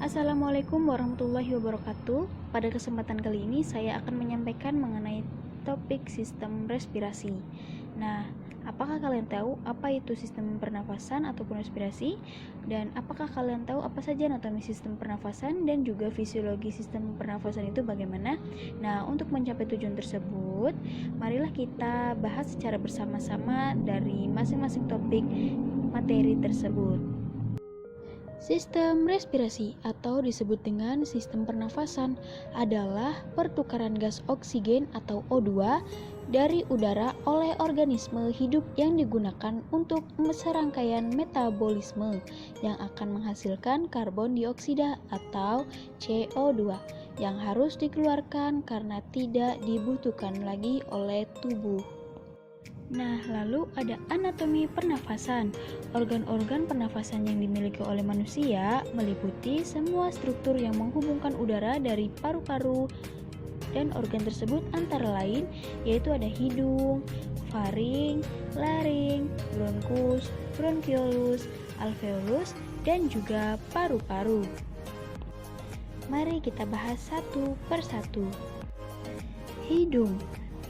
Assalamualaikum warahmatullahi wabarakatuh. Pada kesempatan kali ini saya akan menyampaikan mengenai topik sistem respirasi. Nah, apakah kalian tahu apa itu sistem pernafasan ataupun respirasi? Dan apakah kalian tahu apa saja anatomi sistem pernafasan dan juga fisiologi sistem pernafasan itu bagaimana? Nah, untuk mencapai tujuan tersebut, marilah kita bahas secara bersama-sama dari masing-masing topik materi tersebut. Sistem respirasi atau disebut dengan sistem pernafasan adalah pertukaran gas oksigen atau O2 dari udara oleh organisme hidup yang digunakan untuk serangkaian metabolisme yang akan menghasilkan karbon dioksida atau CO2 yang harus dikeluarkan karena tidak dibutuhkan lagi oleh tubuh. Nah, lalu ada anatomi pernafasan. Organ-organ pernafasan yang dimiliki oleh manusia meliputi semua struktur yang menghubungkan udara dari paru-paru dan organ tersebut antara lain yaitu ada hidung, faring, laring, bronkus, bronkiolus, alveolus, dan juga paru-paru. Mari kita bahas satu persatu. Hidung.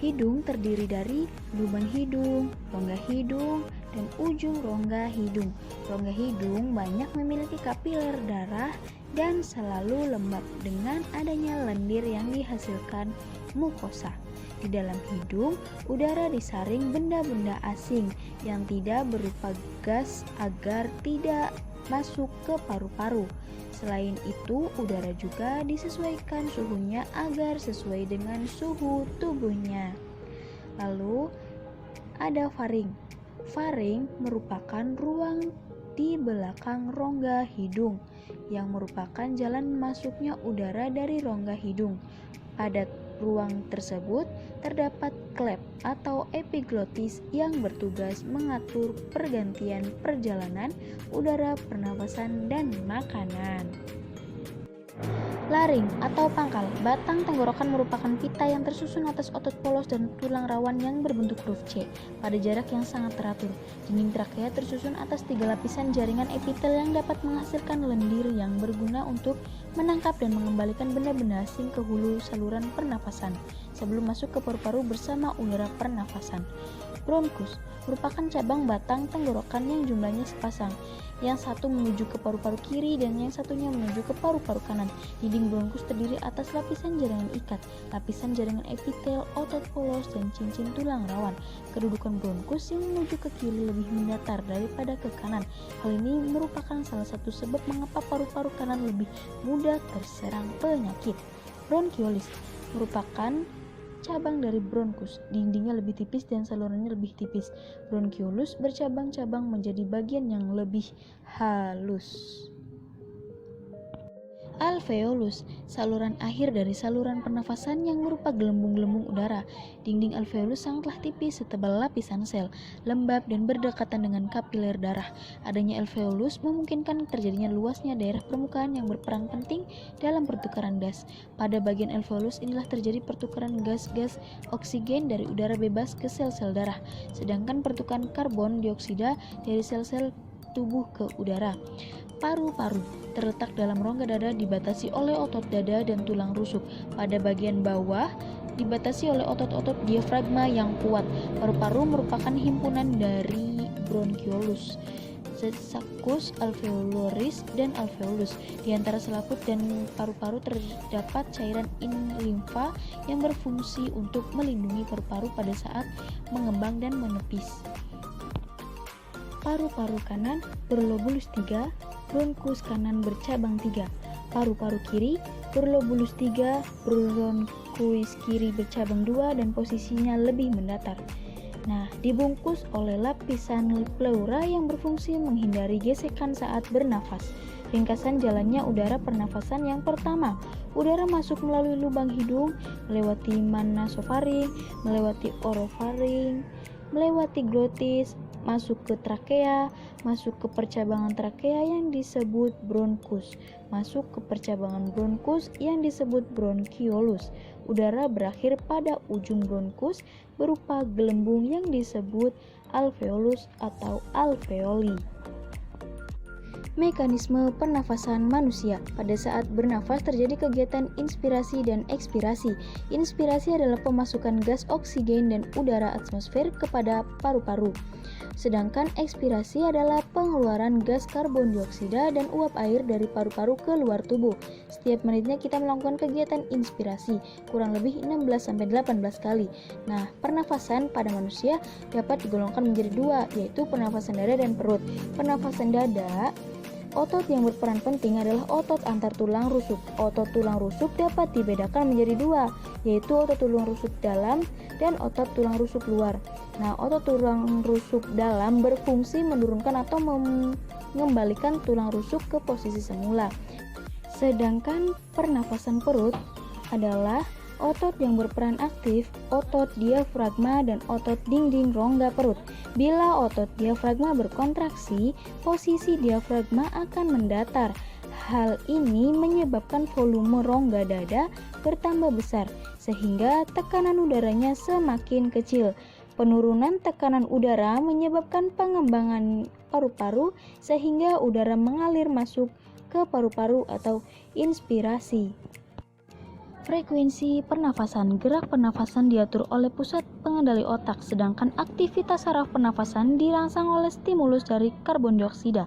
Hidung terdiri dari lubang hidung, rongga hidung, dan ujung rongga hidung. Rongga hidung banyak memiliki kapiler darah dan selalu lembab dengan adanya lendir yang dihasilkan mukosa. Di dalam hidung, udara disaring benda-benda asing yang tidak berupa gas agar tidak masuk ke paru-paru. Selain itu, udara juga disesuaikan suhunya agar sesuai dengan suhu tubuhnya. Lalu, ada faring. Faring merupakan ruang di belakang rongga hidung yang merupakan jalan masuknya udara dari rongga hidung. Pada ruang tersebut terdapat klep atau epiglotis yang bertugas mengatur pergantian perjalanan udara pernafasan dan makanan. Laring atau pangkal. Batang tenggorokan merupakan pita yang tersusun atas otot polos dan tulang rawan yang berbentuk huruf C pada jarak yang sangat teratur. Dinding trakea tersusun atas 3 lapisan jaringan epitel yang dapat menghasilkan lendir yang berguna untuk menangkap dan mengembalikan benda-benda asing ke hulu saluran pernafasan sebelum masuk ke paru-paru bersama udara pernafasan. Bronkus merupakan cabang batang tenggorokan yang jumlahnya sepasang. Yang satu menuju ke paru-paru kiri dan yang satunya menuju ke paru-paru kanan. Dinding bronkus terdiri atas lapisan jaringan ikat, lapisan jaringan epitel, otot polos, dan cincin tulang rawan. Kedudukan bronkus yang menuju ke kiri lebih mendatar daripada ke kanan. Hal ini merupakan salah satu sebab mengapa paru-paru kanan lebih mudah terserang penyakit. Bronkiolus merupakan cabang dari bronkus, dindingnya lebih tipis dan salurannya lebih tipis. Bronkiolus bercabang-cabang menjadi bagian yang lebih halus. Alveolus, saluran akhir dari saluran pernafasan yang berupa gelembung-gelembung udara. Dinding alveolus sangatlah tipis setebal lapisan sel, lembab dan berdekatan dengan kapiler darah. Adanya alveolus memungkinkan terjadinya luasnya daerah permukaan yang berperan penting dalam pertukaran gas. Pada bagian alveolus inilah terjadi pertukaran gas-gas oksigen dari udara bebas ke sel-sel darah, sedangkan pertukaran karbon dioksida dari sel-sel tubuh ke udara. Paru-paru terletak dalam rongga dada dibatasi oleh otot dada dan tulang rusuk. Pada bagian bawah dibatasi oleh otot-otot diafragma yang kuat. Paru-paru merupakan himpunan dari bronkiolus, zacus alveoloris, dan alveolus. Di antara selaput dan paru-paru terdapat cairan limfa yang berfungsi untuk melindungi paru-paru pada saat mengembang dan menepis. Paru-paru kanan berlobulus 3, bronkus kanan bercabang 3. Paru-paru kiri berlobulus 3, bronkus kiri bercabang 2 dan posisinya lebih mendatar. Nah, dibungkus oleh lapisan pleura yang berfungsi menghindari gesekan saat bernafas. Ringkasan jalannya udara pernafasan yang pertama. Udara masuk melalui lubang hidung, melewati nasofaring, melewati orofaring, melewati glotis, masuk ke trakea, masuk ke percabangan trakea yang disebut bronkus, masuk ke percabangan bronkus yang disebut bronkiolus. Udara berakhir pada ujung bronkus berupa gelembung yang disebut alveolus atau alveoli. Mekanisme pernafasan manusia. Pada saat bernafas terjadi kegiatan inspirasi dan ekspirasi. Inspirasi adalah pemasukan gas oksigen dan udara atmosfer kepada paru-paru. Sedangkan ekspirasi adalah pengeluaran gas karbon dioksida dan uap air dari paru-paru ke luar tubuh. Setiap menitnya kita melakukan kegiatan inspirasi, kurang lebih 16-18 kali. Nah, pernafasan pada manusia dapat digolongkan menjadi dua, yaitu pernafasan dada dan perut. Pernafasan dada, otot yang berperan penting adalah otot antar tulang rusuk. Otot tulang rusuk dapat dibedakan menjadi dua, yaitu otot tulang rusuk dalam dan otot tulang rusuk luar. Nah, otot tulang rusuk dalam berfungsi menurunkan atau mengembalikan tulang rusuk ke posisi semula. Sedangkan pernafasan perut adalah otot yang berperan aktif, otot diafragma dan otot dinding rongga perut. Bila otot diafragma berkontraksi, posisi diafragma akan mendatar. Hal ini menyebabkan volume rongga dada bertambah besar, sehingga tekanan udaranya semakin kecil. Penurunan tekanan udara menyebabkan pengembangan paru-paru, sehingga udara mengalir masuk ke paru-paru atau inspirasi. Frekuensi pernafasan. Gerak pernafasan diatur oleh pusat pengendali otak, sedangkan aktivitas saraf pernafasan dirangsang oleh stimulus dari karbon dioksida.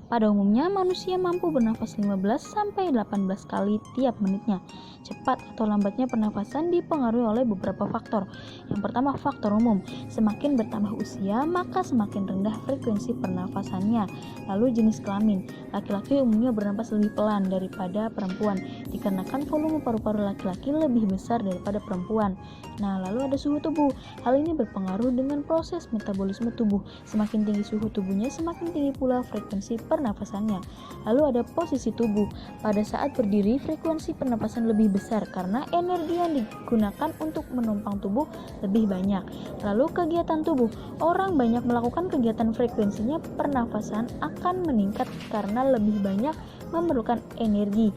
Pada umumnya, manusia mampu bernafas 15-18 kali tiap menitnya. Cepat atau lambatnya pernafasan dipengaruhi oleh beberapa faktor. Yang pertama, faktor umum. Semakin bertambah usia, maka semakin rendah frekuensi pernafasannya. Lalu jenis kelamin. Laki-laki umumnya bernafas lebih pelan daripada perempuan, dikarenakan volume paru-paru laki-laki lebih besar daripada perempuan. Nah, lalu ada suhu tubuh. Hal ini berpengaruh dengan proses metabolisme tubuh. Semakin tinggi suhu tubuhnya, semakin tinggi pula frekuensi pernafasannya. Lalu ada posisi tubuh. Pada saat berdiri, frekuensi pernapasan lebih besar karena energi yang digunakan untuk menumpang tubuh lebih banyak. Lalu kegiatan tubuh. Orang banyak melakukan kegiatan, frekuensinya pernafasan akan meningkat karena lebih banyak memerlukan energi.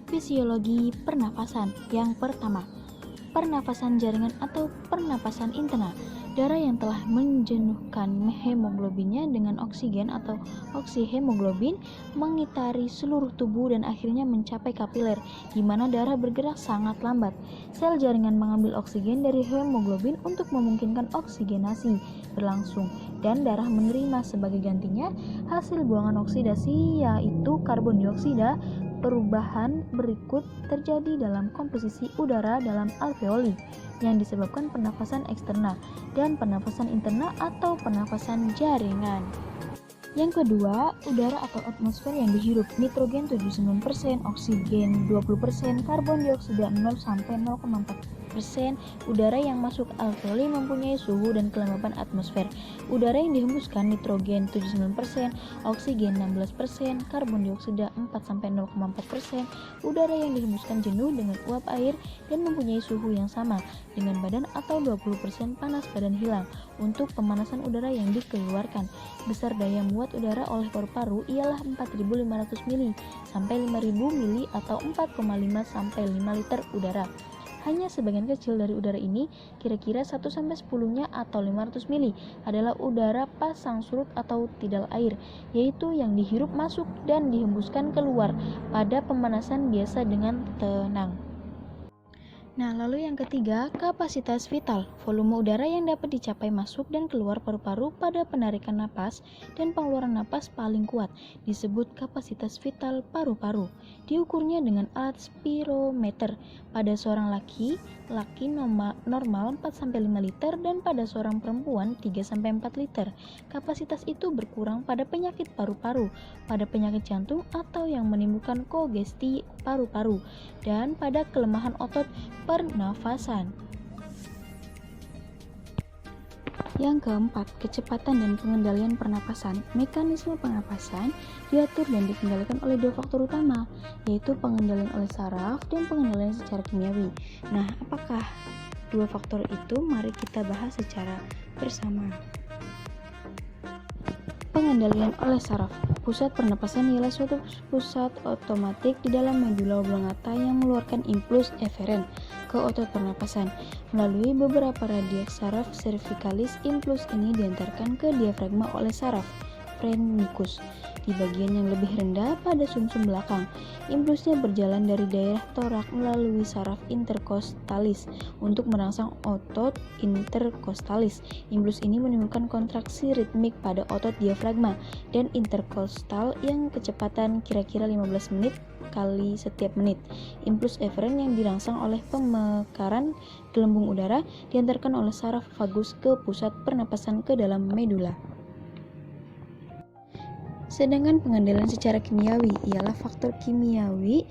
Fisiologi pernafasan. Yang pertama, pernafasan jaringan atau pernapasan internal. Darah yang telah menjenuhkan hemoglobinnya dengan oksigen atau oksihemoglobin mengitari seluruh tubuh dan akhirnya mencapai kapiler, di mana darah bergerak sangat lambat. Sel jaringan mengambil oksigen dari hemoglobin untuk memungkinkan oksigenasi berlangsung, dan darah menerima sebagai gantinya hasil buangan oksidasi, yaitu karbon dioksida. Perubahan berikut terjadi dalam komposisi udara dalam alveoli yang disebabkan pernafasan eksternal dan pernafasan internal atau pernafasan jaringan. Yang kedua, udara atau atmosfer yang dihirup. Nitrogen 79%, oksigen 20%, karbon dioksida 0-0,4%. Udara yang masuk alveoli mempunyai suhu dan kelembapan atmosfer. Udara yang dihembuskan nitrogen 79%, oksigen 16%, karbon dioksida 4-0,4%. Udara yang dihembuskan jenuh dengan uap air dan mempunyai suhu yang sama dengan badan atau 20% panas badan hilang. Untuk pemanasan udara yang dikeluarkan, besar daya muat udara oleh paru-paru ialah 4.500 mili sampai 5.000 mili atau 4,5 sampai 5 liter udara. Hanya sebagian kecil dari udara ini, kira-kira 1-10-nya atau 500 mili, adalah udara pasang surut atau tidal air, yaitu yang dihirup masuk dan dihembuskan keluar pada pemanasan biasa dengan tenang. Nah, lalu yang ketiga, kapasitas vital. Volume udara yang dapat dicapai masuk dan keluar paru-paru pada penarikan napas dan pengeluaran napas paling kuat disebut kapasitas vital paru-paru. Diukurnya dengan alat spirometer. Pada seorang laki normal 4-5 liter dan pada seorang perempuan 3-4 liter. Kapasitas itu berkurang pada penyakit paru-paru, pada penyakit jantung atau yang menimbulkan kongesti paru-paru, dan pada kelemahan otot pernafasan. Yang keempat, kecepatan dan pengendalian pernapasan. Mekanisme pernapasan diatur dan dikendalikan oleh dua faktor utama, yaitu pengendalian oleh saraf dan pengendalian secara kimiawi. Nah, apakah dua faktor itu? Mari kita bahas secara bersama. Pengendalian oleh saraf. Pusat pernapasan ialah suatu pusat otomatik di dalam medula oblongata yang mengeluarkan impuls eferen ke otot pernapasan. Melalui beberapa radiak saraf cervicalis, impuls ini diantarkan ke diafragma oleh saraf phrenikus di bagian yang lebih rendah pada sumsum belakang. Impulsnya berjalan dari daerah torak melalui saraf interkostalis untuk merangsang otot interkostalis. Impuls ini menimbulkan kontraksi ritmik pada otot diafragma dan interkostal yang kecepatan kira-kira 15 menit kali setiap menit. Impuls eferen yang dirangsang oleh pemekaran gelembung udara diantarkan oleh saraf vagus ke pusat pernapasan ke dalam medula. Sedangkan pengendalian secara kimiawi ialah faktor kimiawi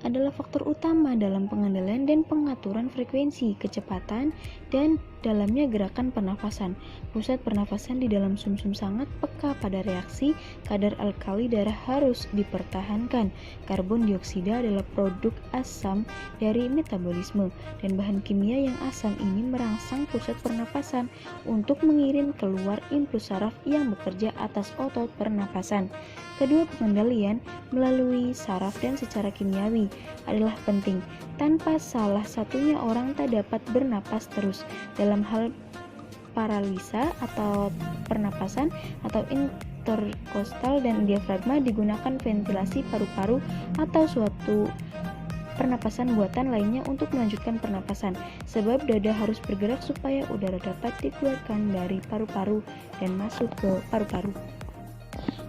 adalah faktor utama dalam pengendalian dan pengaturan frekuensi, kecepatan, dan dalamnya gerakan pernafasan. Pusat pernafasan di dalam sumsum sangat peka pada reaksi, kadar alkali darah harus dipertahankan. Karbon dioksida adalah produk asam dari metabolisme, dan bahan kimia yang asam ini merangsang pusat pernafasan untuk mengirim keluar impuls saraf yang bekerja atas otot pernafasan. Kedua pengendalian melalui saraf dan secara kimiawi adalah penting. Tanpa salah satunya orang tak dapat bernapas terus. Dalam hal paralisa atau pernapasan atau interkostal dan diafragma digunakan ventilasi paru-paru atau suatu pernapasan buatan lainnya untuk melanjutkan pernapasan. Sebab dada harus bergerak supaya udara dapat dikeluarkan dari paru-paru dan masuk ke paru-paru.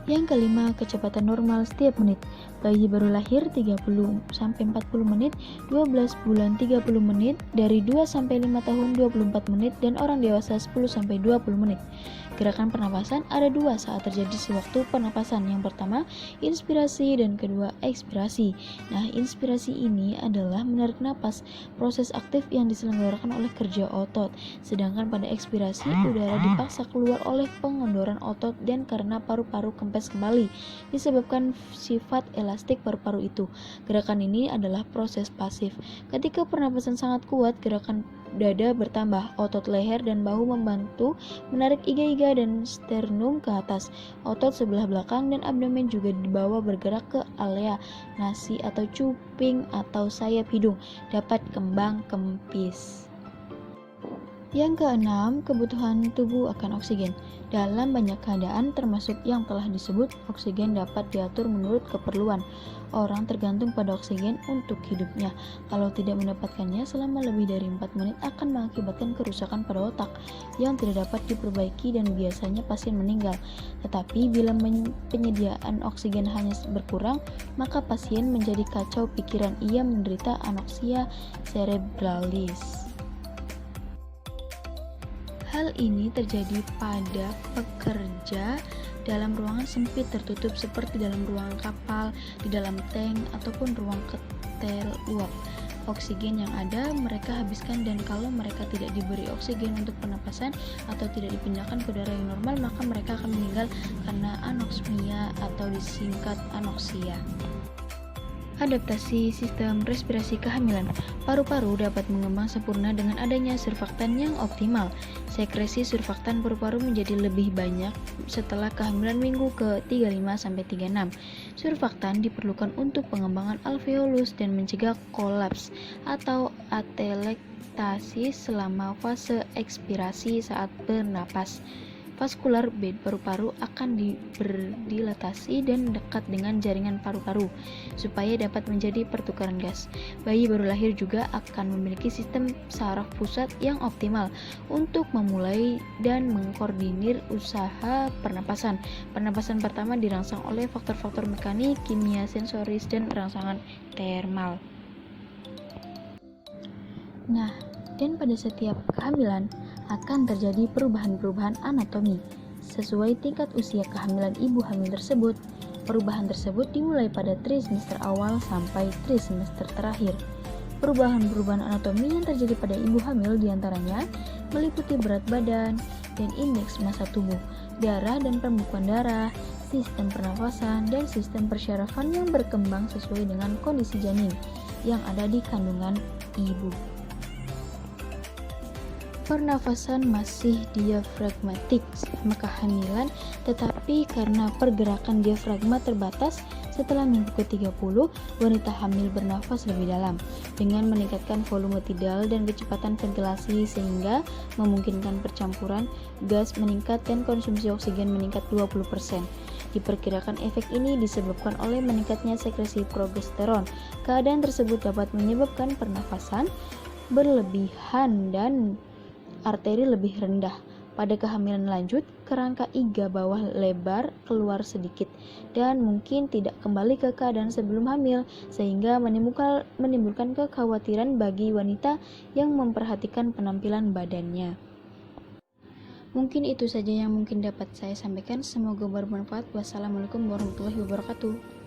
Yang kelima, kecepatan normal setiap menit. Bayi baru lahir 30-40 menit, 12 bulan 30 menit, dari 2-5 tahun 24 menit, dan orang dewasa 10-20 menit. Gerakan pernapasan ada dua saat terjadi sewaktu pernapasan. Yang pertama, inspirasi, dan kedua, ekspirasi. Nah, inspirasi ini adalah menarik napas, proses aktif yang diselenggarakan oleh kerja otot. Sedangkan pada ekspirasi, udara dipaksa keluar oleh pengendoran otot dan karena paru-paru kempes kembali, disebabkan sifat elastik paru-paru itu. Gerakan ini adalah proses pasif. Ketika pernapasan sangat kuat, gerakan dada bertambah, otot leher dan bahu membantu menarik iga-iga dan sternum ke atas. Otot sebelah belakang dan abdomen juga dibawa bergerak ke area nasi atau cuping atau sayap hidung, dapat kembang kempis. Yang keenam, kebutuhan tubuh akan oksigen. Dalam banyak keadaan, termasuk yang telah disebut, oksigen dapat diatur menurut keperluan. Orang tergantung pada oksigen untuk hidupnya. Kalau tidak mendapatkannya selama lebih dari 4 menit akan mengakibatkan kerusakan pada otak yang tidak dapat diperbaiki dan biasanya pasien meninggal. Tetapi bila penyediaan oksigen hanya berkurang, maka pasien menjadi kacau pikiran. Ia menderita anoksia cerebralis. Hal ini terjadi pada pekerja dalam ruangan sempit tertutup seperti dalam ruangan kapal, di dalam tank, ataupun ruang ketel uap. Oksigen yang ada mereka habiskan, dan kalau mereka tidak diberi oksigen untuk pernapasan atau tidak dipindahkan ke udara yang normal, maka mereka akan meninggal karena anoksmia atau disingkat anoksia. Adaptasi sistem respirasi kehamilan. Paru-paru dapat mengembang sempurna dengan adanya surfaktan yang optimal. Sekresi surfaktan paru-paru menjadi lebih banyak setelah kehamilan minggu ke-35-36. Surfaktan diperlukan untuk pengembangan alveolus dan mencegah kolaps atau atelektasis selama fase ekspirasi saat bernapas. Vaskular bed paru-paru akan dilatasi dan dekat dengan jaringan paru-paru supaya dapat menjadi pertukaran gas. Bayi baru lahir juga akan memiliki sistem saraf pusat yang optimal untuk memulai dan mengkoordinir usaha pernapasan. Pernapasan pertama dirangsang oleh faktor-faktor mekanik, kimia sensoris, dan rangsangan termal. Nah, dan pada setiap kehamilan akan terjadi perubahan-perubahan anatomi sesuai tingkat usia kehamilan ibu hamil tersebut. Perubahan tersebut dimulai pada trimester awal sampai trimester terakhir. Perubahan-perubahan anatomi yang terjadi pada ibu hamil diantaranya meliputi berat badan dan indeks massa tubuh, darah dan pembekuan darah, sistem pernafasan, dan sistem persyarafan yang berkembang sesuai dengan kondisi janin yang ada di kandungan ibu. pernafasan masih diafragmatik selama kehamilan, tetapi karena pergerakan diafragma terbatas, setelah minggu ke-30, wanita hamil bernafas lebih dalam dengan meningkatkan volume tidal dan kecepatan ventilasi sehingga memungkinkan percampuran gas meningkat dan konsumsi oksigen meningkat 20%. Diperkirakan efek ini disebabkan oleh meningkatnya sekresi progesteron. Keadaan tersebut dapat menyebabkan pernafasan berlebihan dan arteri lebih rendah. Pada kehamilan lanjut, kerangka iga bawah lebar keluar sedikit dan mungkin tidak kembali ke keadaan sebelum hamil, sehingga menimbulkan kekhawatiran bagi wanita yang memperhatikan penampilan badannya. Mungkin itu saja yang mungkin dapat saya sampaikan. Semoga bermanfaat. Wassalamualaikum warahmatullahi wabarakatuh.